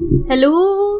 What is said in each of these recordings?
Hello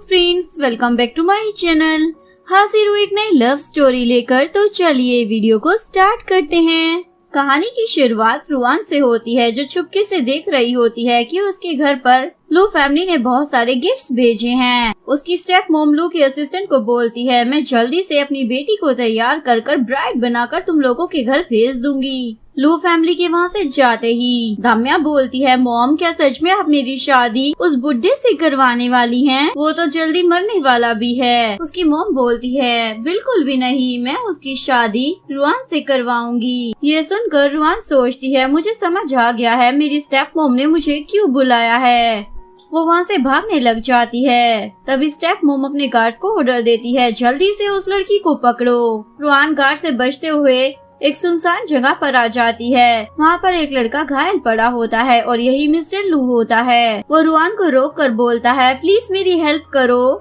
friends, welcome back to my channel. हाजिर हूँ एक नई लव स्टोरी लेकर। तो चलिए वीडियो को स्टार्ट करते हैं। कहानी की शुरुआत रुआन से होती है, जो चुपके से देख रही होती है कि उसके घर पर लू फैमिली ने बहुत सारे गिफ्ट्स भेजे हैं। उसकी स्टेप मॉम लू के असिस्टेंट को बोलती है, मैं जल्दी से अपनी बेटी को तैयार कर ब्राइड बनाकर तुम लोगों के घर भेज दूंगी। लू फैमिली के वहाँ से जाते ही दाम्या बोलती है, मॉम क्या सच में आप मेरी शादी उस बुड्ढे से करवाने वाली हैं? वो तो जल्दी मरने वाला भी है। उसकी मॉम बोलती है, बिल्कुल भी नहीं, मैं उसकी शादी रुआन से करवाऊंगी। ये सुनकर रुआन सोचती है, मुझे समझ आ गया है मेरी स्टेप मॉम ने मुझे क्यों बुलाया है। वो वहाँ से भागने लग जाती है। तभी स्टेप मॉम अपने गार्ड्स को ऑर्डर देती है, जल्दी से उस लड़की को पकड़ो। रुआन गार्ड से बचते हुए एक सुनसान जगह पर आ जाती है। वहाँ पर एक लड़का घायल पड़ा होता है और यही मिस्टर लू होता है। वो रुआन को रोक कर बोलता है, प्लीज मेरी हेल्प करो।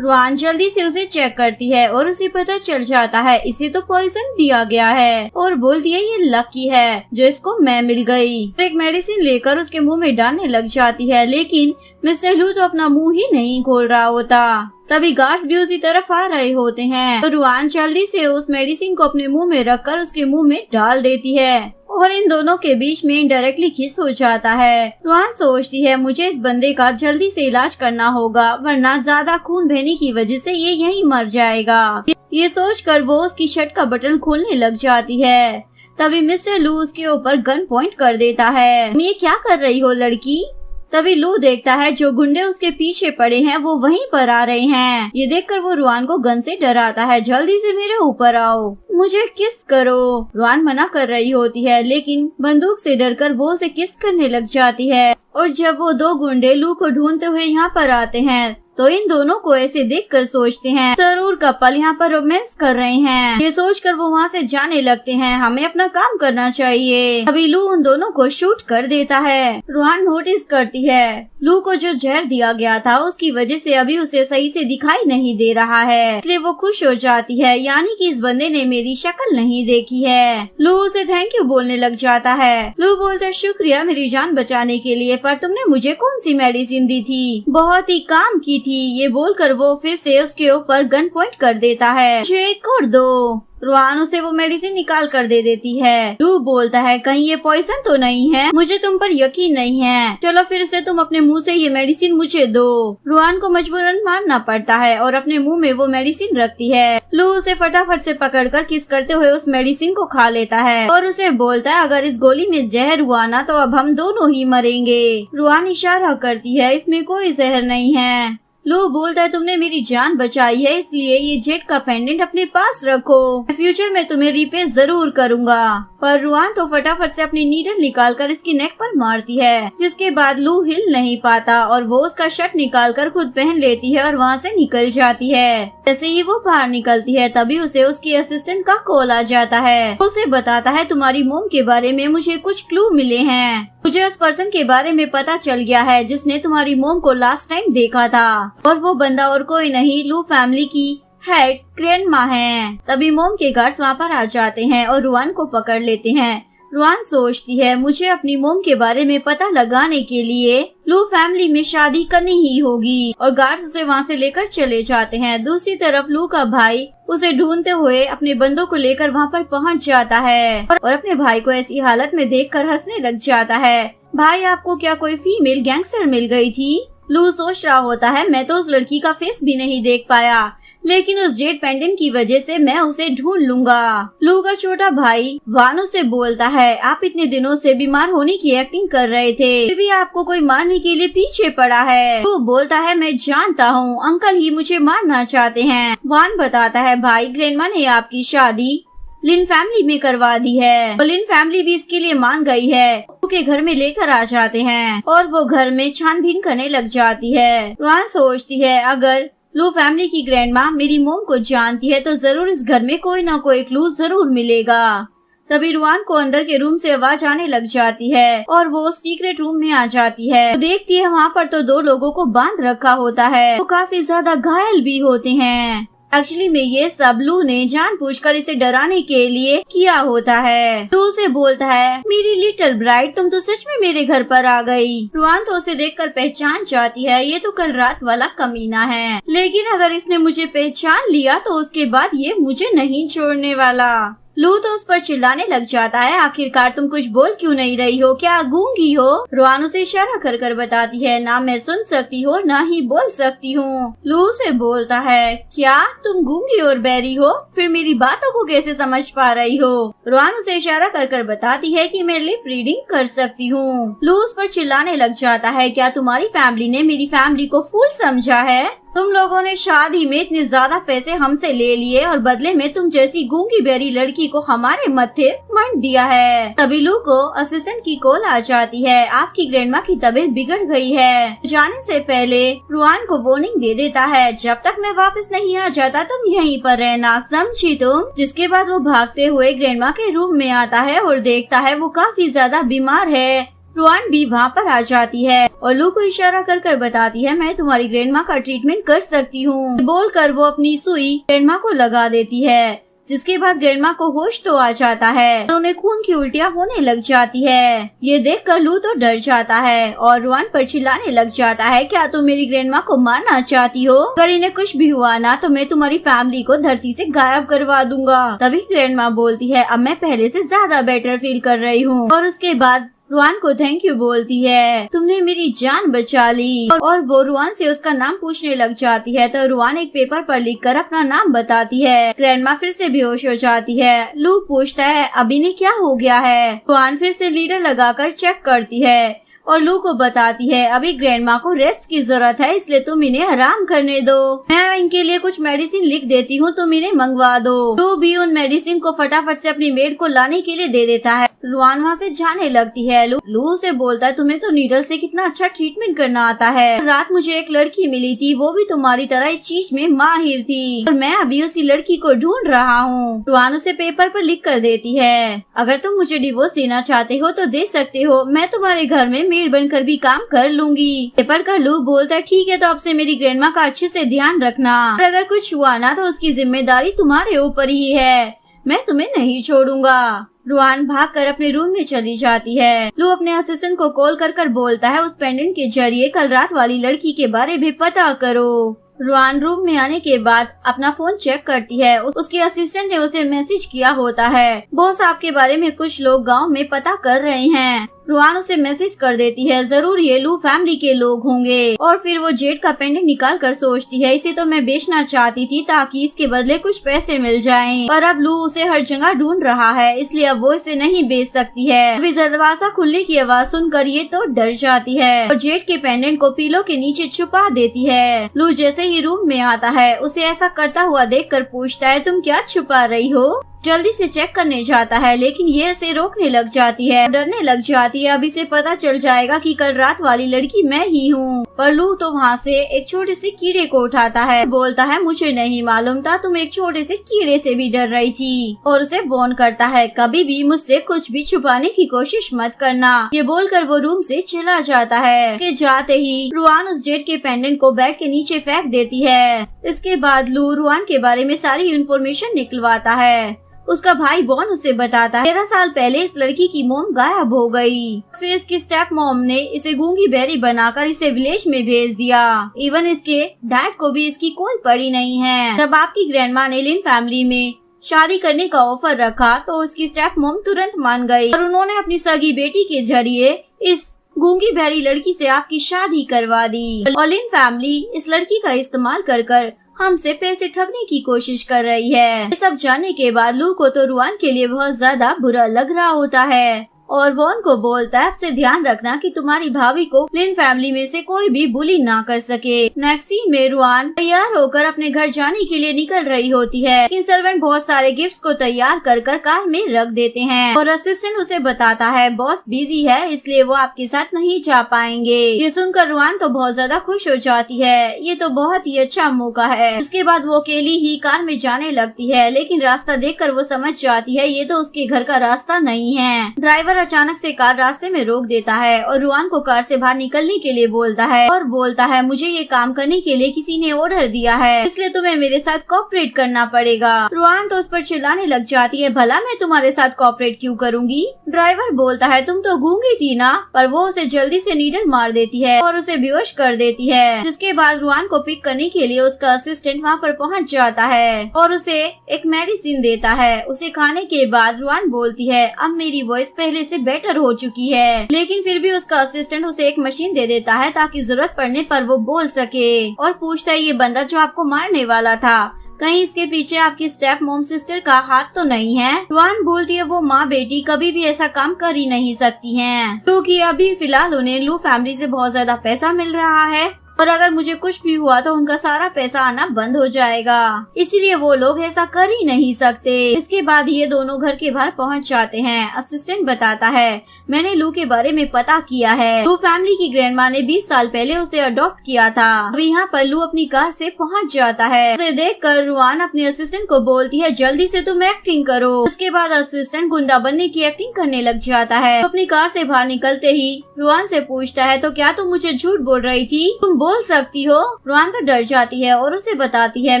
रुआन जल्दी से उसे चेक करती है और उसे पता चल जाता है इसे तो पॉइजन दिया गया है और बोलती है ये लकी है जो इसको मैं मिल गई। एक मेडिसिन लेकर उसके मुंह में डालने लग जाती है, लेकिन मिस्टर लू तो अपना मुंह ही नहीं खोल रहा होता। तभी गार्ड्स भी उसी तरफ आ रहे होते हैं तो रुआन जल्दी से उस मेडिसिन को अपने मुंह में रखकर उसके मुंह में डाल देती है और इन दोनों के बीच में इनडायरेक्टली किस हो जाता है। रुआन सोचती है, मुझे इस बंदे का जल्दी से इलाज करना होगा, वरना ज्यादा खून बहने की वजह से ये यहीं मर जाएगा। ये सोचकर वो उसकी शर्ट का बटन खोलने लग जाती है। तभी मिस्टर लू उसके ऊपर गन पॉइंट कर देता है, ये क्या कर रही हो लड़की? तभी लू देखता है जो गुंडे उसके पीछे पड़े हैं वो वहीं पर आ रहे हैं। ये देखकर वो रुआन को गन से डराता है, जल्दी से मेरे ऊपर आओ, मुझे किस करो। रुआन मना कर रही होती है, लेकिन बंदूक से डरकर वो उसे किस करने लग जाती है। और जब वो दो गुंडे लू को ढूंढते हुए यहाँ पर आते हैं तो इन दोनों को ऐसे देखकर सोचते हैं जरूर कपल यहाँ पर रोमांस कर रहे हैं। ये सोचकर वो वहाँ से जाने लगते हैं, हमें अपना काम करना चाहिए। अभी लू उन दोनों को शूट कर देता है। रुआन नोटिस करती है लू को जो जहर दिया गया था उसकी वजह से अभी उसे सही से दिखाई नहीं दे रहा है, इसलिए वो खुश हो जाती है, यानी कि इस बंदे ने मेरी शक्ल नहीं देखी है। लू उसे थैंक यू बोलने लग जाता है। लू बोलता है, शुक्रिया मेरी जान बचाने के लिए, पर तुमने मुझे कौन सी मेडिसिन दी थी? बहुत ही काम की थी। ये बोलकर वो फिर से उसके ऊपर गन पॉइंट कर देता है, मुझे एक और दो। रुआन उसे वो मेडिसिन निकाल कर दे देती है। लू बोलता है, कहीं ये पॉइजन तो नहीं है? मुझे तुम पर यकीन नहीं है, चलो फिर से तुम अपने मुंह से ये मेडिसिन मुझे दो। रुआन को मजबूरन मानना पड़ता है और अपने मुंह में वो मेडिसिन रखती है। लू उसे फटाफट से पकड़कर किस करते हुए उस मेडिसिन को खा लेता है और उसे बोलता है, अगर इस गोली में जहर हुआ ना तो अब हम दोनों ही मरेंगे। रुआन इशारा करती है, इसमें कोई जहर नहीं है। लू बोलता है, तुमने मेरी जान बचाई है, इसलिए ये जेट का पेंडेंट अपने पास रखो, फ्यूचर में तुम्हें रिपे जरूर करूंगा। पर रुआन तो फटाफट से अपनी नीडल निकालकर इसकी नेक पर मारती है, जिसके बाद लू हिल नहीं पाता और वो उसका शर्ट निकालकर खुद पहन लेती है और वहाँ से निकल जाती है। जैसे ही वो बाहर निकलती है तभी उसे उसकी असिस्टेंट का कॉल आ जाता है। उसे बताता है, तुम्हारी मोम के बारे में मुझे कुछ क्लू मिले हैं, मुझे उस पर्सन के बारे में पता चल गया है जिसने तुम्हारी मोम को लास्ट टाइम देखा था और वो बंदा और कोई नहीं लू फैमिली की हेड ग्रैंड माँ है। तभी मोम के गार्ड्स वहाँ पर आ जाते हैं और रुआन को पकड़ लेते हैं। रुआन सोचती है, मुझे अपनी मोम के बारे में पता लगाने के लिए लू फैमिली में शादी करनी ही होगी और गार्ड्स उसे वहाँ से लेकर चले जाते हैं। दूसरी तरफ लू का भाई उसे ढूंढते हुए अपने बंदों को लेकर वहाँ पर पहुँच जाता है और अपने भाई को ऐसी हालत में देखकर हंसने लग जाता है। भाई, आपको क्या कोई फीमेल गैंगस्टर मिल गई थी? लू सोच रहा होता है, मैं तो उस लड़की का फेस भी नहीं देख पाया, लेकिन उस जेट पेंडेंट की वजह से मैं उसे ढूंढ लूंगा। लू का छोटा भाई वान उसे बोलता है, आप इतने दिनों से बीमार होने की एक्टिंग कर रहे थे, फिर भी आपको कोई मारने के लिए पीछे पड़ा है। लू बोलता है, मैं जानता हूँ, अंकल ही मुझे मारना चाहते हैं। वान बताता है, भाई ग्रैंडमा ने आपकी शादी लिन फैमिली में करवा दी है और लिन फैमिली भी इसके लिए मान गई है। लू के घर में लेकर आ जाते हैं और वो घर में छानबीन करने लग जाती है। रुआन सोचती है, अगर लू फैमिली की ग्रैंडमा मेरी मोम को जानती है तो जरूर इस घर में कोई ना कोई क्लू जरूर मिलेगा। तभी रुआन को अंदर के रूम से आवाज आने लग जाती है और वो सीक्रेट रूम में आ जाती है। तो देखती है वहाँ पर तो दो लोगों को बांध रखा होता है, वो काफी ज्यादा घायल भी होते हैं। एक्चुअली में ये सब लू ने जानबूझकर इसे डराने के लिए किया होता है। लू से बोलता है, मेरी लिटिल ब्राइड, तुम तो सच में मेरे घर पर आ गई। रुआन तो उसे देखकर पहचान जाती है, ये तो कल रात वाला कमीना है, लेकिन अगर इसने मुझे पहचान लिया तो उसके बाद ये मुझे नहीं छोड़ने वाला। लू तो उस पर चिल्लाने लग जाता है, आखिरकार तुम कुछ बोल क्यों नहीं रही हो, क्या गूंगी हो? रुआन उसे इशारा कर कर बताती है, ना मैं सुन सकती हूँ ना ही बोल सकती हूँ। लू से बोलता है, क्या तुम गूंगी और बहरी हो? फिर मेरी बातों को कैसे समझ पा रही हो? रुआन उसे इशारा कर कर बताती है कि मैं लिप रीडिंग कर सकती हूँ। लू उस पर चिल्लाने लग जाता है, क्या तुम्हारी फैमिली ने मेरी फैमिली को फूल समझा है? तुम लोगों ने शादी में इतने ज्यादा पैसे हमसे ले लिए और बदले में तुम जैसी गूंगी बेरी लड़की को हमारे मत्थे मंड दिया है। तभी लू को असिस्टेंट की कॉल आ जाती है, आपकी ग्रैंडमा की तबीयत बिगड़ गई है। जाने से पहले रुआन को वार्निंग दे देता है, जब तक मैं वापस नहीं आ जाता तुम यहीं पर रहना, समझी तुम? जिसके बाद वो भागते हुए ग्रैंडमा के रूम में आता है और देखता है वो काफी ज्यादा बीमार है। रुआन भी वहाँ पर आ जाती है और लू को इशारा कर कर बताती है, मैं तुम्हारी ग्रैंडमा का ट्रीटमेंट कर सकती हूँ। बोलकर वो अपनी सुई ग्रैंडमा को लगा देती है, जिसके बाद ग्रैंडमा को होश तो आ जाता है और उन्हें खून की उल्टियाँ होने लग जाती है। ये देखकर लू तो डर जाता है और रुआन पर चिल्लाने लग जाता है, क्या तुम मेरी ग्रैंडमा को मारना चाहती हो? अगर इन्हें कुछ भी हुआ ना तो मैं तुम्हारी फैमिली को धरती से गायब करवा दूंगा। तभी ग्रैंडमा बोलती है, अब मैं पहले से ज्यादा बेटर फील कर रही हूँ। और उसके बाद रुआन को थैंक यू बोलती है, तुमने मेरी जान बचा ली। और वो रुआन से उसका नाम पूछने लग जाती है तो रुआन एक पेपर पर लिखकर अपना नाम बताती है। ग्रैंडमा फिर से बेहोश हो जाती है। लू पूछता है, अब इन्हें क्या हो गया है? रुआन फिर से लीडर लगाकर चेक करती है और लू को बताती है, अभी ग्रैंडमा को रेस्ट की जरूरत है, इसलिए तुम इन्हें आराम करने दो। मैं इनके लिए कुछ मेडिसिन लिख देती हूँ, तुम इन्हें मंगवा दो। लू भी उन मेडिसिन को फटाफट से अपनी मेड को लाने के लिए दे देता है। रुआन वहाँ से जाने लगती है। लू से बोलता है, तुम्हें तो नीडल से कितना अच्छा ट्रीटमेंट करना आता है। रात मुझे एक लड़की मिली थी, वो भी तुम्हारी तरह इस चीज में माहिर थी और मैं अभी उसी लड़की को ढूंढ रहा हूँ। रुआन उसे पेपर पर लिख कर देती है, अगर तुम मुझे डिवोर्स देना चाहते हो तो दे सकते हो, मैं तुम्हारे घर में मेड बनकर भी काम कर लूंगी। पेपर का लू बोलता है, ठीक है, तो अब से मेरी ग्रैंडमा का अच्छे से ध्यान रखना और अगर कुछ हुआ ना तो उसकी जिम्मेदारी तुम्हारे ऊपर ही है, मैं तुम्हें नहीं छोड़ूंगा। रुआन भागकर अपने रूम में चली जाती है। लू अपने असिस्टेंट को कॉल कर कर बोलता है, उस पेंडेंट के जरिए कल रात वाली लड़की के बारे में पता करो। रुआन रूम में आने के बाद अपना फोन चेक करती है। उसके असिस्टेंट ने उसे मैसेज किया होता है, बॉस आपके बारे में कुछ लोग गांव में पता कर रहे हैं। रुआन उसे मैसेज कर देती है, जरूर ये लू फैमिली के लोग होंगे। और फिर वो जेड का पेंडेंट निकाल कर सोचती है, इसे तो मैं बेचना चाहती थी ताकि इसके बदले कुछ पैसे मिल जाएं। पर अब लू उसे हर जगह ढूंढ रहा है, इसलिए अब वो इसे नहीं बेच सकती है। अभी दरवाजा खुलने की आवाज सुनकर ये तो डर जाती है और जेड के पेंडेंट को पिलो के नीचे छुपा देती है। लू जैसे ही रूम में आता है उसे ऐसा करता हुआ देखकर पूछता है, तुम क्या छुपा रही हो? जल्दी से चेक करने जाता है लेकिन ये इसे रोकने लग जाती है, डरने लग जाती है, अब इसे पता चल जाएगा कि कल रात वाली लड़की मैं ही हूँ। पर लू तो वहाँ से एक छोटे से कीड़े को उठाता है, बोलता है, मुझे नहीं मालूम था तुम एक छोटे से कीड़े से भी डर रही थी, और उसे वार्न करता है, कभी भी मुझसे कुछ भी छुपाने की कोशिश मत करना। ये बोलकर वो रूम से चला जाता है। के जाते ही रुआन उस जेड के पेंडेंट को बेड के नीचे फेंक देती है। इसके बाद लू रुआन के बारे में सारी इन्फॉर्मेशन निकलवाता है। उसका भाई बॉन उसे बताता है 13 साल पहले इस लड़की की मॉम गायब हो गई। फिर इसकी स्टेप मॉम ने इसे गूंगी बेरी बनाकर इसे विलेज में भेज दिया। इवन इसके डैड को भी इसकी कोई पड़ी नहीं है। जब आपकी ग्रैंडमा ने लिन फैमिली में शादी करने का ऑफर रखा तो उसकी स्टेप मॉम तुरंत मान गई और उन्होंने अपनी सगी बेटी के जरिए इस गूंगी बहरी लड़की से आपकी शादी करवा दी। और लिन फैमिली इस लड़की का इस्तेमाल कर कर हमसे पैसे ठगने की कोशिश कर रही है। ये सब जानने के बाद लू को तो रुआन के लिए बहुत ज्यादा बुरा लग रहा होता है और वॉन को बोलता है, आपसे ध्यान रखना कि तुम्हारी भाभी को लिन फैमिली में से कोई भी बुली ना कर सके। नेक्स्ट सीन में रुआन तैयार होकर अपने घर जाने के लिए निकल रही होती है, लेकिन सर्वेंट बहुत सारे गिफ्ट्स को तैयार कर कर कार में रख देते हैं और असिस्टेंट उसे बताता है, बॉस बिजी है इसलिए वो आपके साथ नहीं जा पाएंगे। ये सुनकर रुआन तो बहुत ज्यादा खुश हो जाती है, ये तो बहुत ही अच्छा मौका है। उसके बाद वो अकेली ही कार में जाने लगती है, लेकिन रास्ता देखकर वो समझ जाती है ये तो उसके घर का रास्ता नहीं है। ड्राइवर पर अचानक से कार रास्ते में रोक देता है और रुआन को कार से बाहर निकलने के लिए बोलता है और बोलता है मुझे ये काम करने के लिए किसी ने ऑर्डर दिया है, इसलिए तुम्हें मेरे साथ कोऑपरेट करना पड़ेगा। रुआन तो उस पर चिल्लाने लग जाती है, भला मैं तुम्हारे साथ कोऑपरेट क्यों करूंगी। ड्राइवर बोलता है तुम तो गूंगी थी ना, पर वो उसे जल्दी से नीडल मार देती है और उसे बेहोश कर देती है। जिसके बाद रुआन को पिक करने के लिए उसका असिस्टेंट वहाँ पर पहुँच जाता है और उसे एक मेडिसिन देता है। उसे खाने के बाद रुआन बोलती है अब मेरी वॉइस पहले से बेटर हो चुकी है, लेकिन फिर भी उसका असिस्टेंट उसे एक मशीन दे देता है ताकि जरूरत पड़ने पर वो बोल सके और पूछता है ये बंदा जो आपको मारने वाला था, कहीं इसके पीछे आपकी स्टेप मॉम सिस्टर का हाथ तो नहीं है। रुआन बोलती है वो माँ बेटी कभी भी ऐसा काम कर ही नहीं सकती हैं, क्योंकि अभी फिलहाल उन्हें लू फैमिली से बहुत ज्यादा पैसा मिल रहा है और अगर मुझे कुछ भी हुआ तो उनका सारा पैसा आना बंद हो जाएगा, इसीलिए वो लोग ऐसा कर ही नहीं सकते। इसके बाद ये दोनों घर के बाहर पहुंच जाते हैं। असिस्टेंट बताता है मैंने लू के बारे में पता किया है, लू फैमिली की ग्रैंडमा ने 20 साल पहले उसे अडॉप्ट किया था। अब यहाँ पर लू अपनी कार से पहुँच जाता है। उसे देखकर रुआन अपने असिस्टेंट को बोलती है जल्दी से तुम एक्टिंग करो। उसके बाद असिस्टेंट गुंडा बनने की एक्टिंग करने लग जाता है। तो अपनी कार से बाहर निकलते ही रुआन से पूछता है तो क्या तुम मुझे झूठ बोल रही थी, तुम बोल सकती हो। रुआन तो डर जाती है और उसे बताती है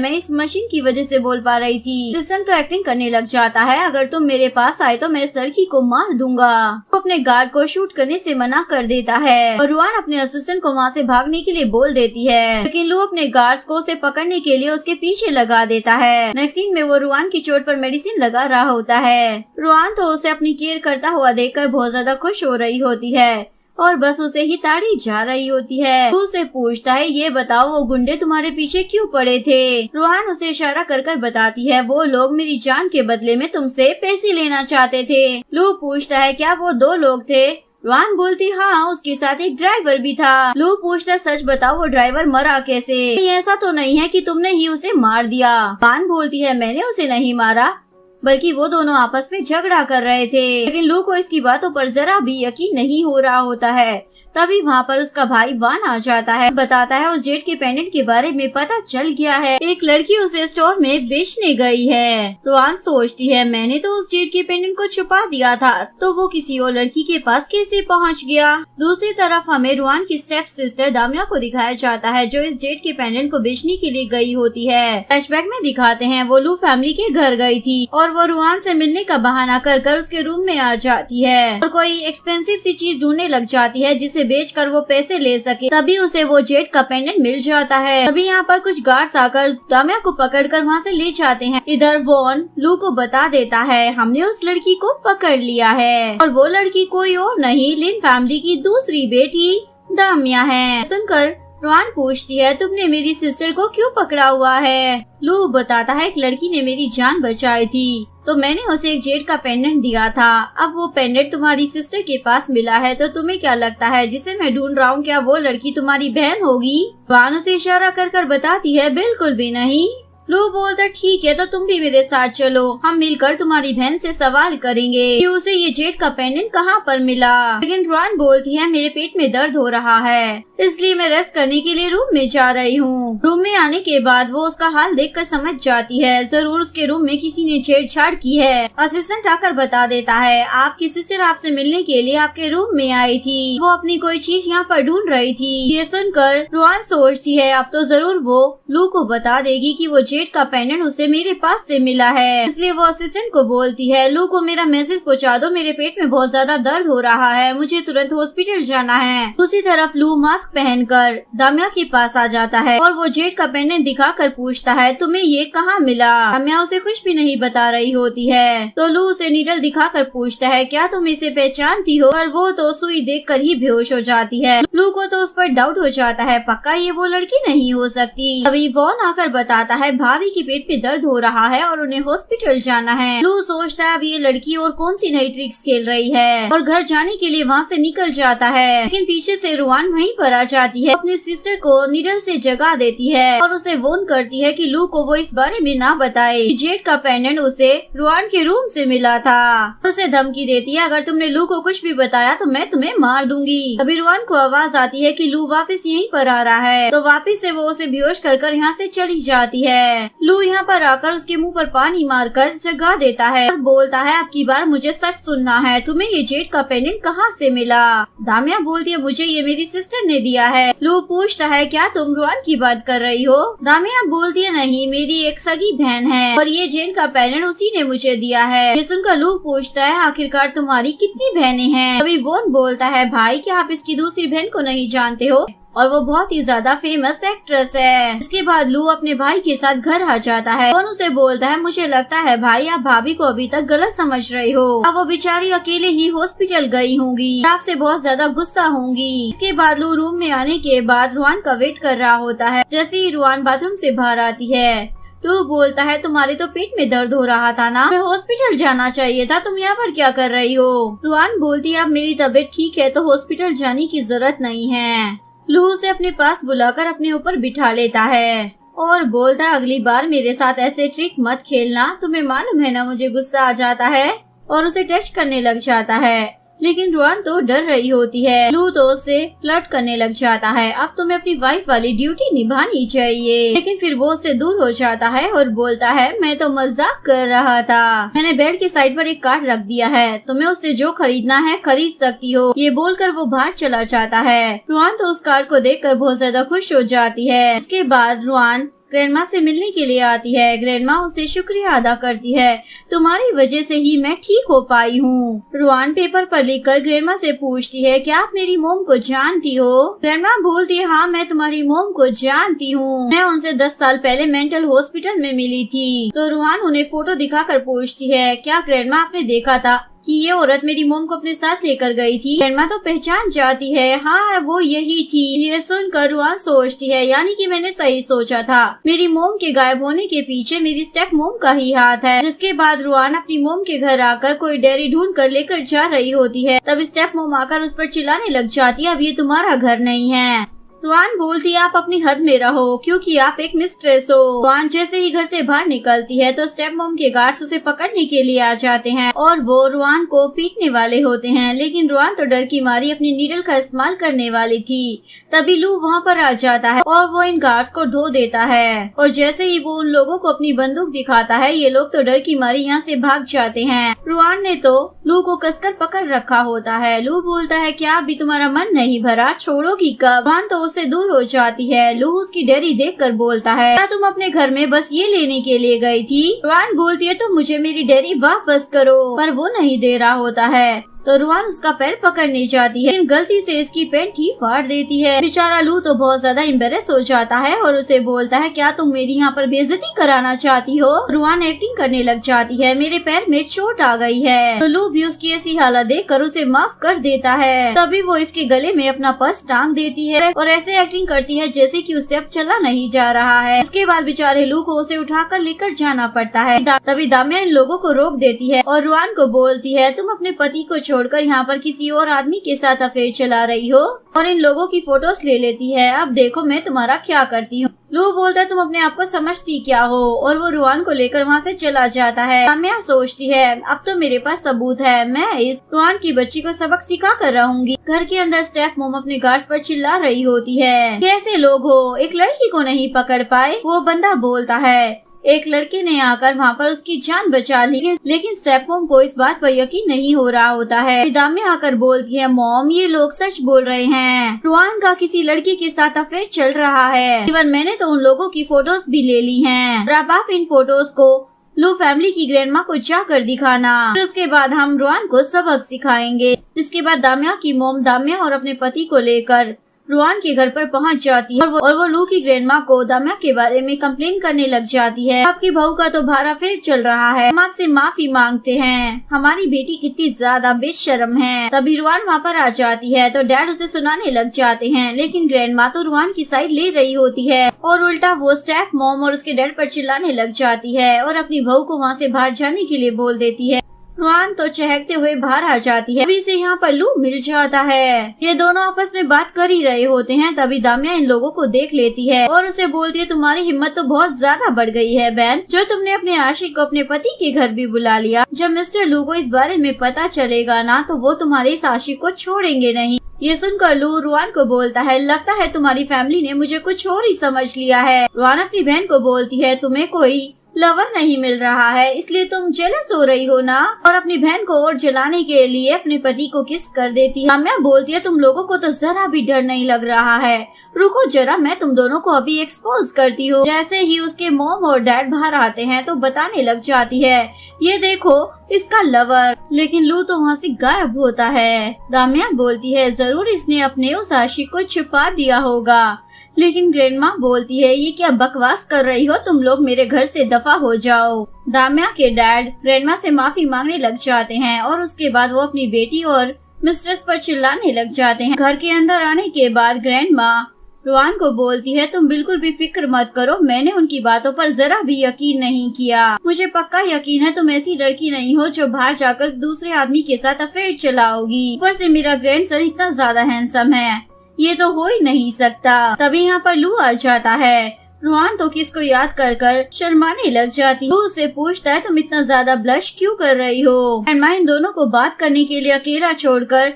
मैं इस मशीन की वजह से बोल पा रही थी। असिस्टेंट तो एक्टिंग करने लग जाता है अगर तुम मेरे पास आए तो मैं इस लड़की को मार दूंगा। वो अपने गार्ड को शूट करने से मना कर देता है और रुआन अपने असिस्टेंट को वहाँ से भागने के लिए बोल देती है, लेकिन लू अपने गार्ड्स को उसे पकड़ने के लिए उसके पीछे लगा देता है। नेक्स्ट सीन में वो रुआन की चोट पर मेडिसिन लगा रहा होता है। रुआन तो उसे अपनी केयर करता हुआ देखकर बहुत ज्यादा खुश हो रही होती है और बस उसे ही ताड़ी जा रही होती है। उसे पूछता है ये बताओ वो गुंडे तुम्हारे पीछे क्यों पड़े थे। रुआन उसे इशारा कर कर बताती है वो लोग मेरी जान के बदले में तुमसे पैसे लेना चाहते थे। लू पूछता है क्या वो 2 लोग थे। रुआन बोलती हाँ उसके साथ एक ड्राइवर भी था। लू पूछता सच बताओ वो ड्राइवर मरा कैसे, ऐसा तो नहीं है कि तुमने ही उसे मार दिया। रुआन बोलती है मैंने उसे नहीं मारा बल्कि वो दोनों आपस में झगड़ा कर रहे थे, लेकिन लू को इसकी बातों पर जरा भी यकीन नहीं हो रहा होता है। तभी वहाँ पर उसका भाई वान आ जाता है, बताता है उस जेड के पेंडेंट के बारे में पता चल गया है, एक लड़की उसे स्टोर में बेचने गई है। रुआन सोचती है मैंने तो उस जेड के पेंडेंट को छुपा दिया था, तो वो किसी और लड़की के पास कैसे पहुँच गया। दूसरी तरफ हमें रुआन की स्टेप सिस्टर दामिया को दिखाया जाता है जो इस जेड के पेंडेंट को बेचने के लिए गई होती है। फ्लैशबैक में दिखाते हैं वो लू फैमिली के घर गई थी और वो रुआन से मिलने का बहाना कर कर उसके रूम में आ जाती है और कोई एक्सपेंसिव सी चीज ढूंढने लग जाती है जिसे बेचकर वो पैसे ले सके। तभी उसे वो जेड का पेंडेंट मिल जाता है। तभी यहाँ पर कुछ गार्ड्स आकर दामिया को पकड़कर वहाँ से ले जाते हैं। इधर वॉन लू को बता देता है हमने उस लड़की को पकड़ लिया है और वो लड़की कोई और नहीं लिन फैमिली की दूसरी बेटी दामिया है। सुनकर रुआन पूछती है तुमने मेरी सिस्टर को क्यों पकड़ा हुआ है। लू बताता है एक लड़की ने मेरी जान बचाई थी तो मैंने उसे एक जेड का पेंडेंट दिया था। अब वो पेंडेंट तुम्हारी सिस्टर के पास मिला है तो तुम्हें क्या लगता है जिसे मैं ढूंढ रहा हूँ क्या वो लड़की तुम्हारी बहन होगी। रुआन उसे इशारा कर कर बताती है बिल्कुल भी नहीं। लू बोलता ठीक है तो तुम भी मेरे साथ चलो, हम मिलकर तुम्हारी बहन से सवाल करेंगे कि उसे ये जेड का पेंडेंट कहाँ पर मिला। लेकिन रुआन बोलती है मेरे पेट में दर्द हो रहा है इसलिए मैं रेस्ट करने के लिए रूम में जा रही हूँ। रूम में आने के बाद वो उसका हाल देखकर समझ जाती है जरूर उसके रूम में किसी ने छेड़छाड़ की है। असिस्टेंट आकर बता देता है आपकी सिस्टर आपसे मिलने के लिए आपके रूम में आई थी, वो अपनी कोई चीज यहाँ पर ढूंढ रही थी। ये सुनकर रुआन सोचती है अब तो जरूर वो लू को बता देगी कि वो जेड का पेंडेंट उसे मेरे पास से मिला है। इसलिए वो असिस्टेंट को बोलती है लू को मेरा मैसेज पहुँचा दो, मेरे पेट में बहुत ज्यादा दर्द हो रहा है, मुझे तुरंत हॉस्पिटल जाना है। दूसरी तरफ लू मास्क पहनकर दामिया के पास आ जाता है और वो जेड का पेंडेंट दिखाकर पूछता है तुम्हें ये कहाँ मिला। दामिया उसे कुछ भी नहीं बता रही होती है तो लू उसे नीडल दिखाकर पूछता है क्या तुम इसे पहचानती हो, और वो तो सुई देखकर ही बेहोश हो जाती है। लू को तो उस पर डाउट हो जाता है पक्का ये वो लड़की नहीं हो सकती। अभी वॉन आकर बताता है भाभी के पेट में दर्द हो रहा है और उन्हें हॉस्पिटल जाना है। लू सोचता है अब ये लड़की और कौन सी नई ट्रिक्स खेल रही है और घर जाने के लिए वहाँ से निकल जाता है, लेकिन पीछे से रुआन वहीं पर आ जाती है, अपनी सिस्टर को नीडल से जगा देती है और उसे वॉर्न करती है कि लू को वो इस बारे में ना बताए कि जेड का पेंडेंट उसे रुआन के रूम से मिला था। उसे धमकी देती है, अगर तुमने लू को कुछ भी बताया तो मैं तुम्हें मार दूंगी। तभी रुआन को आवाज आती है कि लू वापस यहीं पर आ रहा है, तो वापस से वो उसे बेहोश कर यहाँ से चली जाती है। लू यहाँ पर आकर उसके मुंह पर पानी मारकर जगा देता है और बोलता है, अब की बार मुझे सच सुनना है, तुम्हें ये जेड का पेंडेंट कहाँ से मिला? दामिया बोलती है, मुझे ये मेरी सिस्टर ने दिया है। लू पूछता है, क्या तुम रुआन की बात कर रही हो? दामिया बोलती है, नहीं, मेरी एक सगी बहन है और ये जेड का पेंडेंट उसी ने मुझे दिया है। ये सुनकर लू पूछता है, आखिरकार तुम्हारी कितनी बहनें हैं? तभी वोन बोलता है, भाई क्या आप इसकी दूसरी बहन को नहीं जानते हो? और वो बहुत ही ज्यादा फेमस एक्ट्रेस है। इसके बाद लू अपने भाई के साथ घर आ जाता है। वोन उसे बोलता है, मुझे लगता है भाई आप भाभी को अभी तक गलत समझ रही हो। अब वो बेचारी अकेले ही हॉस्पिटल गई होंगी, आपसे बहुत ज्यादा गुस्सा होंगी। इसके बाद लू रूम में आने के बाद रुआन का वेट कर रहा होता है। जैसे ही रुआन बाथरूम से बाहर आती है, लू बोलता है, तुम्हारे तो पेट में दर्द हो रहा था ना, मैं हॉस्पिटल जाना चाहिए था, तुम यहाँ पर क्या कर रही हो? रुआन बोलती है, अब मेरी तबीयत ठीक है तो हॉस्पिटल जाने की जरूरत नहीं है। लू उसे अपने पास बुलाकर अपने ऊपर बिठा लेता है और बोलता है, अगली बार मेरे साथ ऐसे ट्रिक मत खेलना, तुम्हें मालूम है ना मुझे गुस्सा आ जाता है। और उसे टच करने लग जाता है, लेकिन रुआन तो डर रही होती है। लू तो उससे फ्लर्ट करने लग जाता है, अब तुम्हें अपनी वाइफ वाली ड्यूटी निभानी चाहिए। लेकिन फिर वो उससे दूर हो जाता है और बोलता है, मैं तो मजाक कर रहा था, मैंने बेड के साइड पर एक कार्ड रख दिया है, तुम्हें उससे जो खरीदना है खरीद सकती हो। ये बोलकर वो बाहर चला जाता है। रुआन तो उस कार्ड को देखकर बहुत ज्यादा खुश हो जाती है। इसके बाद रुआन ग्रैंडमा से मिलने के लिए आती है। ग्रैंडमा उसे शुक्रिया अदा करती है, तुम्हारी वजह से ही मैं ठीक हो पाई हूँ। रुआन पेपर पर लिखकर ग्रैंडमा से पूछती है, क्या आप मेरी मोम को जानती हो? ग्रैंडमा बोलती है, हाँ मैं तुम्हारी मोम को जानती हूँ, मैं उनसे 10 साल पहले मेंटल हॉस्पिटल में मिली थी। तो रुआन उन्हें फोटो दिखाकर पूछती है, क्या ग्रैंडमा आपने देखा था कि ये औरत मेरी मोम को अपने साथ लेकर गई थी? ग्रैंडमा तो पहचान जाती है, हाँ वो यही थी। ये सुनकर रुआन सोचती है, यानी कि मैंने सही सोचा था, मेरी मोम के गायब होने के पीछे मेरी स्टेप मोम का ही हाथ है। जिसके बाद रुआन अपनी मोम के घर आकर कोई डेयरी ढूंढ कर लेकर जा रही होती है। तब स्टेप मोम आकर उस पर चिल्लाने लग जाती है, अब ये तुम्हारा घर नहीं है। रुआन बोलती है, आप अपनी हद में रहो क्योंकि आप एक मिस्ट्रेस हो। रुआन जैसे ही घर से बाहर निकलती है तो स्टेप मॉम के गार्ड्स उसे पकड़ने के लिए आ जाते हैं और वो रुआन को पीटने वाले होते हैं। लेकिन रुआन तो डर की मारी अपनी नीडल का इस्तेमाल करने वाली थी। तभी लू वहाँ पर आ जाता है और वो इन गार्ड्स को धो देता है और जैसे ही वो उन लोगों को अपनी बंदूक दिखाता है, ये लोग तो डर की मारी यहाँ से भाग जाते हैं। रुआन ने तो लू को कसकर पकड़ रखा होता है। लू बोलता है, क्या अभी तुम्हारा मन नहीं भरा, छोड़ोगी कब? रुआन तो से दूर हो जाती है। लू उसकी डेयरी देखकर बोलता है, क्या तुम अपने घर में बस ये लेने के लिए गई थी? रुआन बोलती है, तो मुझे मेरी डेयरी वापस करो, पर वो नहीं दे रहा होता है। तो रुआन उसका पैर पकड़ने जाती है, लेकिन गलती से इसकी पैंट ही फाड़ देती है। बेचारा लू तो बहुत ज्यादा एम्बेरस हो जाता है और उसे बोलता है, क्या तुम मेरी यहाँ पर बेइज्जती कराना चाहती हो? रुआन एक्टिंग करने लग जाती है, मेरे पैर में चोट आ गई है। तो लू भी उसकी ऐसी हालत देखकर उसे माफ कर देता है। तभी वो इसके गले में अपना पर्स टांग देती है और ऐसे एक्टिंग करती है जैसे कि उससे अब चला नहीं जा रहा है। उसके बाद बेचारे लू को उसे उठाकर लेकर जाना पड़ता है। तभी दामिया इन लोगों को रोक देती है और रुआन को बोलती है, तुम अपने पति को छोड़कर यहाँ पर किसी और आदमी के साथ अफेयर चला रही हो और इन लोगों की फोटोज ले लेती है। अब देखो मैं तुम्हारा क्या करती हूँ। लू बोलता है, तुम अपने आप को समझती क्या हो? और वो रुआन को लेकर वहाँ से चला जाता है। दामिया सोचती है, अब तो मेरे पास सबूत है, मैं इस रुआन की बच्ची को सबक सिखा कर रहूंगी। घर के अंदर स्टेप मोम अपने गार्ड्स पर चिल्ला रही होती है, कैसे लोग हो, एक लड़की को नहीं पकड़ पाए? वो बंदा बोलता है, एक लड़के ने आकर वहाँ पर उसकी जान बचा ली, लेकिन स्टेप मॉम को इस बात पर यकीन नहीं हो रहा होता है। दामिया आकर बोलती है, मॉम ये लोग सच बोल रहे हैं, रुआन का किसी लड़की के साथ अफेयर चल रहा है। इवन मैंने तो उन लोगों की फोटोज भी ले ली हैं। अब आप इन फोटोज को लू फैमिली की ग्रैंडमा को जाकर दिखाना, फिर उसके बाद हम रुआन को सबक सिखाएंगे। जिसके बाद दामिया की मॉम दामिया और अपने पति को लेकर रुआन के घर पर पहुंच जाती है और वो लू की ग्रैंडमा को दामिया के बारे में कंप्लेन करने लग जाती है। आपकी बहू का तो भारा फिर चल रहा है, हम आपसे माफी मांगते हैं, हमारी बेटी कितनी ज्यादा बेशर्म है। तभी रुआन वहाँ पर आ जाती है तो डैड उसे सुनाने लग जाते हैं, लेकिन ग्रैंडमा तो रुआन की साइड ले रही होती है और उल्टा वो स्टेप मॉम और उसके डैड पर चिल्लाने लग जाती है और अपनी बहू को वहाँ से बाहर जाने के लिए बोल देती है। रुआन तो चहकते हुए बाहर आ जाती है। अभी से यहाँ पर लू मिल जाता है। ये दोनों आपस में बात कर ही रहे होते हैं, तभी दामिया इन लोगों को देख लेती है और उसे बोलती है, तुम्हारी हिम्मत तो बहुत ज्यादा बढ़ गई है बहन, जो तुमने अपने आशिक को अपने पति के घर भी बुला लिया। जब मिस्टर लू को इस बारे में पता चलेगा ना, तो वो तुम्हारे इस आशिक को छोड़ेंगे नहीं। ये सुनकर लू रुआन को बोलता है, लगता है तुम्हारी फैमिली ने मुझे कुछ और ही समझ लिया है। रुआन अपनी बहन को बोलती है, तुम्हें कोई लवर नहीं मिल रहा है, इसलिए तुम जेलस हो रही हो ना, और अपनी बहन को और जलाने के लिए अपने पति को किस कर देती है। दामिया बोलती है, तुम लोगों को तो जरा भी डर नहीं लग रहा है, रुको जरा, मैं तुम दोनों को अभी एक्सपोज करती हूँ। जैसे ही उसके मॉम और डैड बाहर आते हैं तो बताने लग जाती है, ये देखो इसका लवर। लेकिन लू तो वहाँ से गायब होता है। दामिया बोलती है, जरूर इसने अपने उस आशिक को छुपा दिया होगा। लेकिन ग्रैंडमा बोलती है, ये क्या बकवास कर रही हो, तुम लोग मेरे घर से दफा हो जाओ। दामिया के डैड ग्रैंडमा से माफी मांगने लग जाते हैं और उसके बाद वो अपनी बेटी और मिस्ट्रेस पर चिल्लाने लग जाते हैं। घर के अंदर आने के बाद ग्रैंडमा रुआन को बोलती है, तुम बिल्कुल भी फिक्र मत करो, मैंने उनकी बातों पर जरा भी यकीन नहीं किया। मुझे पक्का यकीन है तुम ऐसी लड़की नहीं हो जो बाहर जाकर दूसरे आदमी के साथ अफेयर चलाओगी। ऊपर से मेरा ग्रैंडसन इतना ज्यादा हैंडसम है, ये तो हो ही नहीं सकता। तभी यहाँ पर लू आ जाता है। रुआन तो किसको याद कर कर शर्माने लग जाती है। लू उससे पूछता है, तुम इतना ज्यादा ब्लश क्यों कर रही हो। ग्रैंडमा इन दोनों को बात करने के लिए अकेला छोड़कर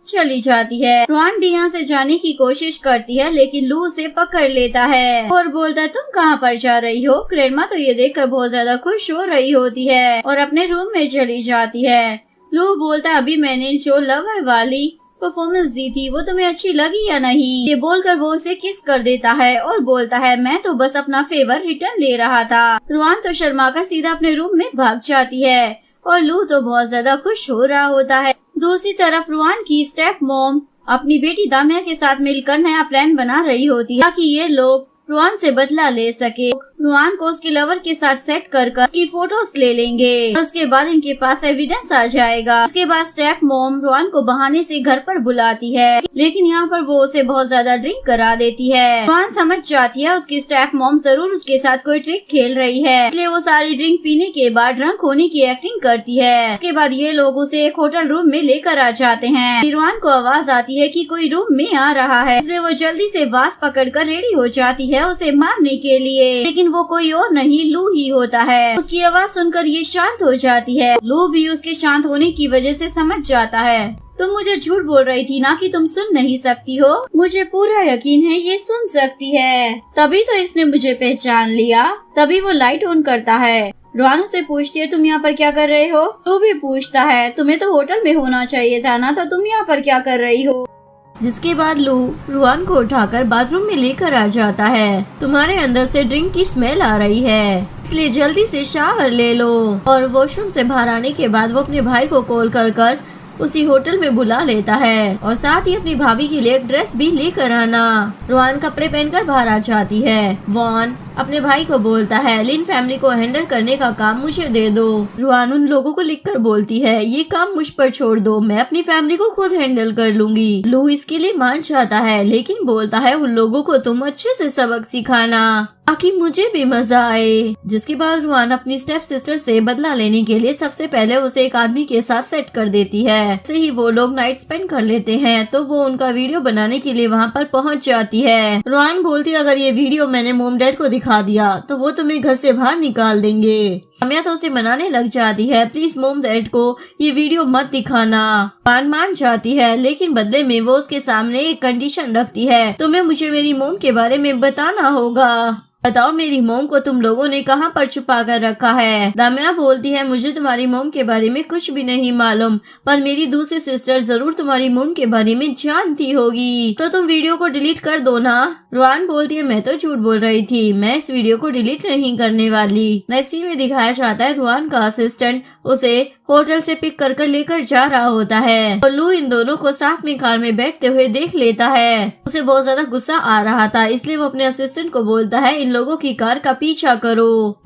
चली जाती है। रुआन भी यहाँ से जाने की कोशिश करती है, लेकिन लू उसे पकड़ लेता है और बोलता है, तुम कहाँ पर जा रही हो। ग्रैंडमा तो ये देखकर बहुत ज्यादा खुश हो रही होती है और अपने रूम में चली जाती है। लू बोलता है, अभी मैंने जो लवर वाली परफॉर्मेंस दी थी वो तुम्हें अच्छी लगी या नहीं। ये बोलकर वो उसे किस कर देता है और बोलता है, मैं तो बस अपना फेवर रिटर्न ले रहा था। रुआन तो शर्माकर सीधा अपने रूम में भाग जाती है और लू तो बहुत ज्यादा खुश हो रहा होता है। दूसरी तरफ रुआन की स्टेप मॉम अपनी बेटी दामिया के साथ मिलकर नया प्लान बना रही होती है ताकि ये लोग रुआन से बदला ले सके। रुआन को उसके लवर के साथ सेट कर उसकी फोटोज ले लेंगे और उसके बाद इनके पास एविडेंस आ जाएगा। उसके बाद स्टेप मॉम रुआन को बहाने से घर पर बुलाती है, लेकिन यहाँ पर वो उसे बहुत ज्यादा ड्रिंक करा देती है। रुआन समझ जाती है उसकी स्टेप मॉम जरूर उसके साथ कोई ट्रिक खेल रही है, इसलिए वो सारी ड्रिंक पीने के बाद ड्रंक होने की एक्टिंग करती है। उसके बाद ये लोग उसे एक होटल रूम में लेकर आ जाते हैं। रुआन को आवाज आती है कि कोई रूम में आ रहा है, इसलिए वो जल्दी से वास पकड़कर रेडी हो जाती है उसे मारने के लिए। लेकिन वो कोई और नहीं, लू ही होता है। उसकी आवाज सुनकर ये शांत हो जाती है। लू भी उसके शांत होने की वजह से समझ जाता है, तुम मुझे झूठ बोल रही थी ना कि तुम सुन नहीं सकती हो। मुझे पूरा यकीन है ये सुन सकती है, तभी तो इसने मुझे पहचान लिया। तभी वो लाइट ऑन करता है। रुआन से पूछती है, तुम यहाँ पर क्या कर रहे हो। तू भी पूछता है, तुम्हें तो होटल में होना चाहिए था ना, तो तुम यहाँ पर क्या कर रही हो। जिसके बाद लू रुआन को उठाकर बाथरूम में लेकर आ जाता है। तुम्हारे अंदर से ड्रिंक की स्मेल आ रही है, इसलिए जल्दी से शावर ले लो। और वॉशरूम से बाहर आने के बाद वो अपने भाई को कॉल कर उसी होटल में बुला लेता है और साथ ही अपनी भाभी के लिए एक ड्रेस भी लेकर आना। रुआन कपड़े पहनकर बाहर आ जाती है। वॉन अपने भाई को बोलता है, लिन फैमिली को हैंडल करने का काम मुझे दे दो। रुआन उन लोगों को लिखकर बोलती है, ये काम मुझ पर छोड़ दो, मैं अपनी फैमिली को खुद हैंडल कर लूंगी। लू इसके लिए मान जाता है, लेकिन बोलता है, उन लोगों को तुम अच्छे से सबक सिखाना ताकि मुझे भी मजा आए। जिसके बाद रुआन अपनी स्टेप सिस्टर से बदला लेने के लिए सबसे पहले उसे एक आदमी के साथ सेट कर देती है। ऐसे ही वो लोग नाइट स्पेंड कर लेते हैं, तो वो उनका वीडियो बनाने के लिए वहाँ पर पहुँच जाती है। रुआन बोलती है, अगर ये वीडियो मैंने मोम डैड को दिखा दिया तो वो तुम्हें घर से बाहर निकाल देंगे। दामिया तो उसे मनाने लग जाती है, प्लीज मोम डैड को ये वीडियो मत दिखाना। मान जाती है, लेकिन बदले में वो उसके सामने एक कंडीशन रखती है, तुम्हें मुझे मेरी मोम के बारे में बताना होगा। बताओ मेरी मोम को तुम लोगों ने कहाँ पर छुपा कर रखा है। दामिया बोलती है, मुझे तुम्हारी मोम के बारे में कुछ भी नहीं मालूम, पर मेरी दूसरी सिस्टर जरूर तुम्हारी मोम के बारे में जानती होगी, तो तुम वीडियो को डिलीट कर दो ना। रुआन बोलती है, मैं तो झूठ बोल रही थी, मैं इस वीडियो को डिलीट नहीं करने वाली। नेक्स्ट सीन में दिखाया जाता है रुआन का असिस्टेंट उसे होटल से पिक कर लेकर जा रहा होता है और लू इन दोनों को साथ में कार में बैठते हुए देख लेता है। उसे बहुत ज्यादा गुस्सा आ रहा था, इसलिए वो अपने असिस्टेंट को बोलता है, इन लोगों की कार का पीछा करो।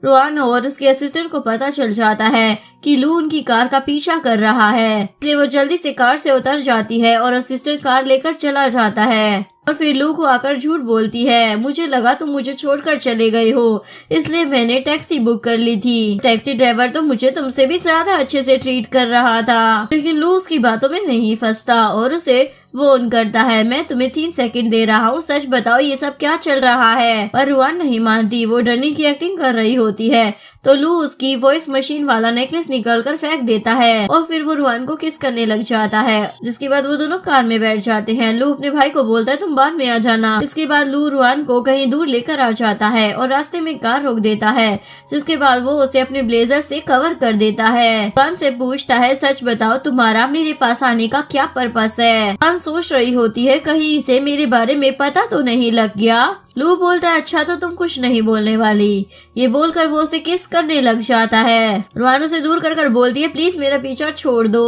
रुआन और उसके असिस्टेंट को पता चल जाता है कि लू उनकी कार का पीछा कर रहा है, इसलिए वो जल्दी से कार से उतर जाती है और असिस्टेंट कार लेकर चला जाता है। और फिर लू को आकर झूठ बोलती है, मुझे लगा तुम मुझे छोड़कर चले गए हो, इसलिए मैंने टैक्सी बुक कर ली थी। टैक्सी ड्राइवर तो मुझे तुमसे भी ज्यादा अच्छे से ट्रीट कर रहा था। लेकिन लू उसकी बातों में नहीं फंसता और उसे फोन करता है, मैं तुम्हें 3 सेकंड दे रहा हूँ, सच बताओ ये सब क्या चल रहा है। पर रुआन नहीं मानती, वो डरने की एक्टिंग कर रही होती है। तो लू उसकी वॉइस मशीन वाला नेकलेस निकाल कर फेंक देता है और फिर वो रुआन को किस करने लग जाता है। जिसके बाद वो दोनों कार में बैठ जाते हैं। लू अपने भाई को बोलता है तुम बाद में आ जाना। इसके बाद लू रुआन को कहीं दूर लेकर आ जाता है और रास्ते में कार रोक देता है। जिसके बाद वो उसे अपने ब्लेजर से कवर कर देता है। रुआन से पूछता है, सच बताओ तुम्हारा मेरे पास आने का क्या पर्पस है। रुआन सोच रही होती है कहीं इसे मेरे बारे में पता तो नहीं लग गया। लू बोलता है, अच्छा तो तुम कुछ नहीं बोलने वाली। ये बोलकर वो उसे किस करने लग जाता है। रुआन उसे दूर कर बोलती है, प्लीज मेरा पीछा छोड़ दो।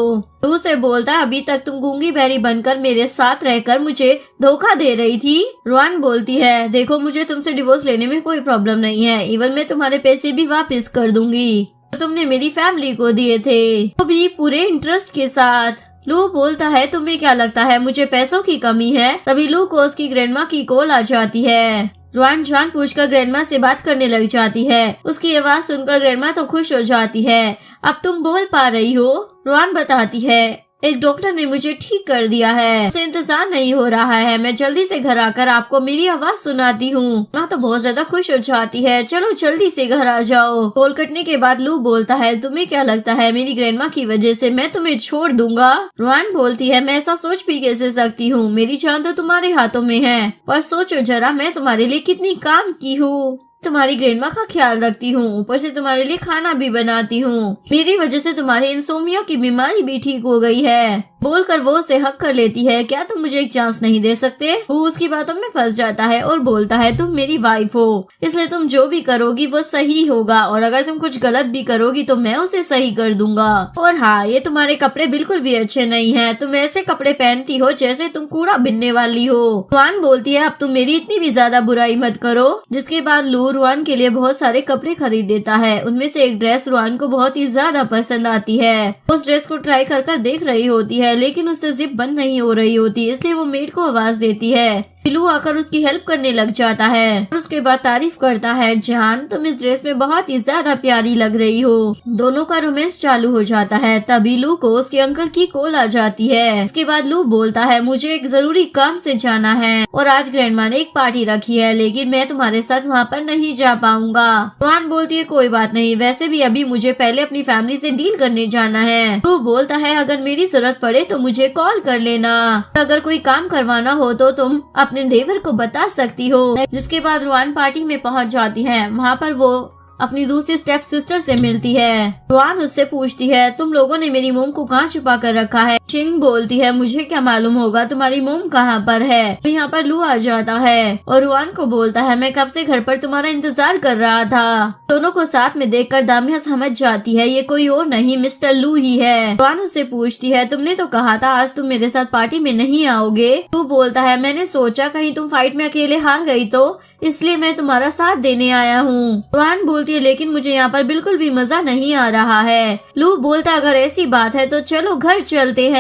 लू से बोलता है, अभी तक तुम गूंगी बहरी बनकर मेरे साथ रहकर मुझे धोखा दे रही थी। रुआन बोलती है, देखो मुझे तुमसे डिवोर्स लेने में कोई प्रॉब्लम नहीं है, इवन मैं तुम्हारे पैसे भी वापस कर दूंगी तो तुमने मेरी फैमिली को दिए थे, वो भी पूरे इंटरेस्ट के साथ। लू बोलता है, तुम्हें क्या लगता है मुझे पैसों की कमी है। तभी लू को उसकी ग्रैंडमा की कॉल आ जाती है। रुआन जानबूझकर ग्रैंडमा से बात करने लग जाती है। उसकी आवाज सुनकर ग्रैंडमा तो खुश हो जाती है, अब तुम बोल पा रही हो। रुआन बताती है, एक डॉक्टर ने मुझे ठीक कर दिया है, उसे इंतजार नहीं हो रहा है, मैं जल्दी से घर आकर आपको मेरी आवाज सुनाती हूँ। माँ तो बहुत ज्यादा खुश हो जाती है, चलो जल्दी से घर आ जाओ। कॉल कटने के बाद लू बोलता है, तुम्हें क्या लगता है मेरी ग्रैंडमा की वजह से मैं तुम्हें छोड़ दूंगा। रुआन बोलती है, मैं ऐसा सोच भी कैसे सकती हूँ, मेरी जान तो तुम्हारे हाथों में है, पर सोचो जरा मैं तुम्हारे लिए कितनी काम की हूँ, तुम्हारी ग्रैंडमा का ख्याल रखती हूँ, ऊपर से तुम्हारे लिए खाना भी बनाती हूँ, मेरी वजह से तुम्हारे इंसोम्निया की बीमारी भी ठीक हो गई है। बोलकर वो उसे हक कर लेती है, क्या तुम मुझे एक चांस नहीं दे सकते। वो उसकी बातों में फंस जाता है और बोलता है, तुम मेरी वाइफ हो, इसलिए तुम जो भी करोगी वो सही होगा, और अगर तुम कुछ गलत भी करोगी तो मैं उसे सही कर दूंगा। और हाँ, ये तुम्हारे कपड़े बिल्कुल भी अच्छे नहीं है, तुम ऐसे कपड़े पहनती हो जैसे तुम कूड़ा बिनने वाली हो। रुआन बोलती है, अब तुम मेरी इतनी भी ज्यादा बुराई मत करो। जिसके बाद लू रुआन के लिए बहुत सारे कपड़े खरीद देता है। उनमें से एक ड्रेस रुआन को बहुत ही ज्यादा पसंद आती है। उस ड्रेस को ट्राई कर देख रही होती है, लेकिन उससे जिप बंद नहीं हो रही होती, इसलिए वो मेड को आवाज देती है। लू आकर उसकी हेल्प करने लग जाता है और उसके बाद तारीफ करता है, जान तुम इस ड्रेस में बहुत ही ज्यादा प्यारी लग रही हो। दोनों का रोमांस चालू हो जाता है। तभी लू को उसके अंकल की कॉल आ जाती है। इसके बाद लू बोलता है, मुझे एक जरूरी काम से जाना है और आज ग्रैंडमा ने एक पार्टी रखी है, लेकिन मैं तुम्हारे साथ वहाँ पर नहीं जा पाऊंगा। रुआन बोलती है, कोई बात नहीं, वैसे भी अभी मुझे पहले अपनी फैमिली से डील करने जाना है। लू बोलता है, अगर मेरी जरूरत पड़े तो मुझे कॉल कर लेना, अगर कोई काम करवाना हो तो तुम अपने देवर को बता सकती हो। जिसके बाद रुआन पार्टी में पहुंच जाती है। वहाँ पर वो अपनी दूसरी स्टेप सिस्टर से मिलती है। रुआन उससे पूछती है, तुम लोगों ने मेरी मोम को कहाँ छुपा कर रखा है। चिंग बोलती है, मुझे क्या मालूम होगा तुम्हारी मोम कहाँ पर है। तो यहाँ पर लू आ जाता है और रुआन को बोलता है, मैं कब से घर पर तुम्हारा इंतजार कर रहा था। दोनों को साथ में देखकर दामिया समझ जाती है ये कोई और नहीं मिस्टर लू ही है। रुआन उससे पूछती है, तुमने तो कहा था आज तुम मेरे साथ पार्टी में नहीं आओगे। लू बोलता है, मैंने सोचा कहीं तुम फाइट में अकेले हार गई तो इसलिए मैं तुम्हारा साथ देने आया हूँ। रुआन बोलती है, लेकिन मुझे यहाँ पर बिल्कुल भी मजा नहीं आ रहा है। लू बोलता है, अगर ऐसी बात है तो चलो घर चलते हैं।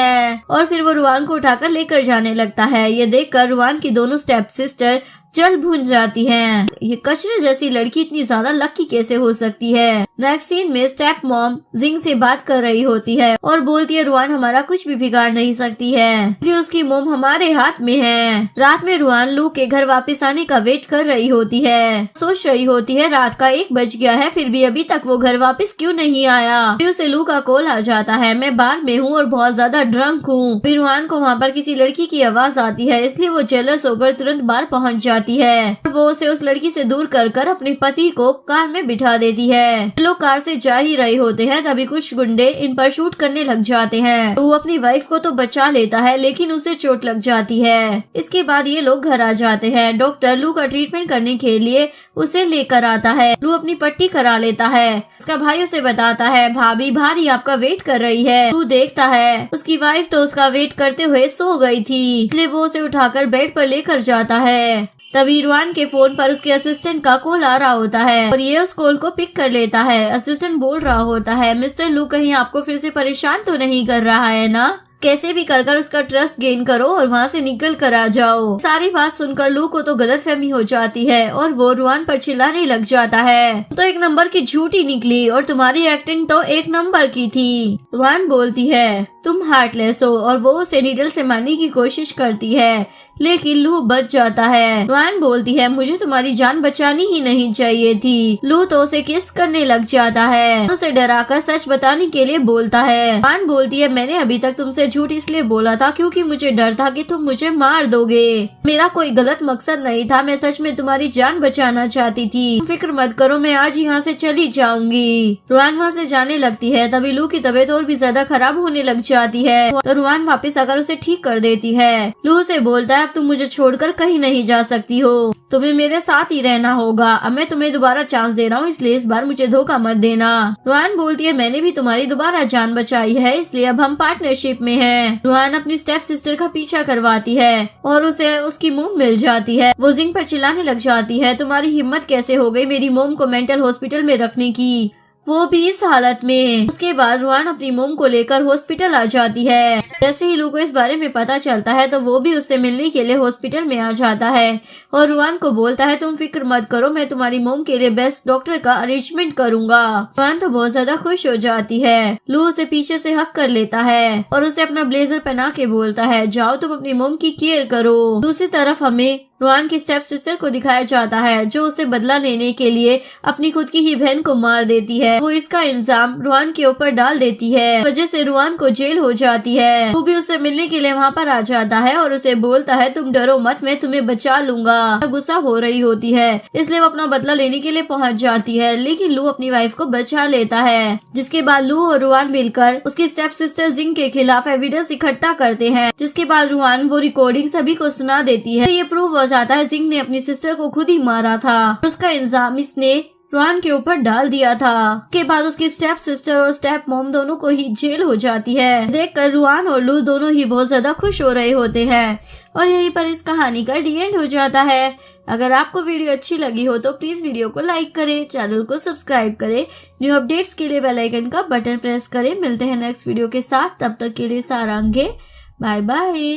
और फिर वो रुआन को उठाकर लेकर जाने लगता है। ये देखकर रुआन की दोनों स्टेप सिस्टर जल भून जाती हैं। ये कचरे जैसी लड़की इतनी ज्यादा लकी कैसे हो सकती है। नेक्स्ट सीन में स्टेप मॉम जिंग से बात कर रही होती है और बोलती है, रुआन हमारा कुछ भी बिगाड़ नहीं सकती है, क्योंकि उसकी मोम हमारे हाथ में है। रात में रुआन लू के घर वापस आने का वेट कर रही होती है। सोच रही होती है रात का 1 बज गया है, फिर भी अभी तक वो घर वापस क्यों नहीं आया। फिर उसे लू का कॉल आ जाता है, मैं बार में हूँ और बहुत ज्यादा ड्रंक हूँ। फिर रुआन को वहाँ पर किसी लड़की की आवाज आती है, इसलिए वो जेलस होकर तुरंत बाहर पहुँच जाती है। वो उसे उस लड़की से दूर कर अपने पति को कार में बिठा देती है। लोग कार से जा ही रहे होते हैं, तभी कुछ गुंडे इन पर शूट करने लग जाते हैं। वो अपनी वाइफ को तो बचा लेता है, लेकिन उसे चोट लग जाती है। इसके बाद ये लोग घर आ जाते हैं। डॉक्टर लू का ट्रीटमेंट करने के लिए उसे लेकर आता है। लू अपनी पट्टी करा लेता है। उसका भाई उसे बताता है भाभी भारी आपका वेट कर रही है। लू देखता है उसकी वाइफ तो उसका वेट करते हुए सो गई थी, इसलिए वो उसे उठाकर बेड पर लेकर जाता है। तभी रुआन के फोन पर उसके असिस्टेंट का कॉल आ रहा होता है और ये उस कॉल को पिक कर लेता है। असिस्टेंट बोल रहा होता है मिस्टर लू कहीं आपको फिर से परेशान तो नहीं कर रहा है ना? कैसे भी कर उसका ट्रस्ट गेन करो और वहाँ से निकल कर आ जाओ। सारी बात सुनकर लू को तो गलतफहमी हो जाती है और वो रुआन पर चिल्लाने लग जाता है तो एक नंबर की झूठी निकली और तुम्हारी एक्टिंग तो एक नंबर की थी। रुआन बोलती है तुम हार्टलेस हो और वो उसे नीडल से मारने की कोशिश करती है लेकिन लू बच जाता है। रुआन बोलती है मुझे तुम्हारी जान बचानी ही नहीं चाहिए थी। लू तो उसे किस करने लग जाता है, उसे डराकर सच बताने के लिए बोलता है। रुआन बोलती है मैंने अभी तक तुमसे झूठ इसलिए बोला था क्योंकि मुझे डर था कि तुम मुझे मार दोगे। मेरा कोई गलत मकसद नहीं था, मैं सच में तुम्हारी जान बचाना चाहती थी। फिक्र मत करो, मैं आज यहाँ से चली जाऊंगी। रुआन वहाँ से जाने लगती है। तभी लू की तबीयत और भी ज्यादा खराब होने लग जाती है तो रुआन वापस आकर उसे ठीक कर देती है। लू से बोलता है तुम मुझे छोड़कर कहीं नहीं जा सकती हो, तुम्हें मेरे साथ ही रहना होगा। अब मैं तुम्हें दोबारा चांस दे रहा हूँ, इसलिए इस बार मुझे धोखा मत देना। रुआन बोलती है मैंने भी तुम्हारी दोबारा जान बचाई है, इसलिए अब हम पार्टनरशिप में हैं। रुआन अपनी स्टेप सिस्टर का पीछा करवाती है और उसे उसकी मोम मिल जाती है। वो जिंग पर चिल्लाने लग जाती है तुम्हारी हिम्मत कैसे हो गई मेरी मोम को मेंटल हॉस्पिटल में रखने की, वो भी इस हालत में। उसके बाद रुआन अपनी मोम को लेकर हॉस्पिटल आ जाती है। जैसे ही लू को इस बारे में पता चलता है तो वो भी उससे मिलने के लिए हॉस्पिटल में आ जाता है और रुआन को बोलता है तुम फिक्र मत करो, मैं तुम्हारी मोम के लिए बेस्ट डॉक्टर का अरेंजमेंट करूंगा। रुआन तो बहुत ज्यादा खुश हो जाती है। लू उसे पीछे से हक कर लेता है और उसे अपना ब्लेजर पहना के बोलता है जाओ तुम अपनी मोम की केयर करो। दूसरी तरफ हमें रुआन की स्टेप सिस्टर को दिखाया जाता है जो उसे बदला लेने के लिए अपनी खुद की ही बहन को मार देती है। वो इसका इल्जाम रुआन के ऊपर डाल देती है, वजह से रुआन को जेल हो जाती है। वो भी उससे मिलने के लिए वहाँ पर आ जाता है और उसे बोलता है तुम डरो मत, मैं तुम्हें बचा लूंगा। गुस्सा हो रही होती है इसलिए वो अपना बदला लेने के लिए पहुँच जाती है, लेकिन लू अपनी वाइफ को बचा लेता है। जिसके बाद लू और रुआन मिलकर उसकी स्टेप सिस्टर जिंग के खिलाफ एविडेंस इकट्ठा करते हैं। जिसके बाद रुआन वो रिकॉर्डिंग सभी को सुना देती है। ये प्रूव जाता है जिंग ने अपनी सिस्टर को खुद ही मारा था, उसका इल्जाम इसने रुआन के ऊपर डाल दिया था। के बाद उसकी स्टेप सिस्टर और स्टेप मॉम दोनों को ही जेल हो जाती है। देखकर रुआन और लू दोनों ही बहुत ज्यादा खुश हो रहे होते हैं और यहीं पर इस कहानी का डी एंड हो जाता है। अगर आपको वीडियो अच्छी लगी हो तो प्लीज वीडियो को लाइक करें, चैनल को सब्सक्राइब करें, न्यू अपडेट्स के लिए बेल आइकन का बटन प्रेस करें। मिलते हैं नेक्स्ट वीडियो के साथ, तब तक के लिए सारांगे, बाय बाय।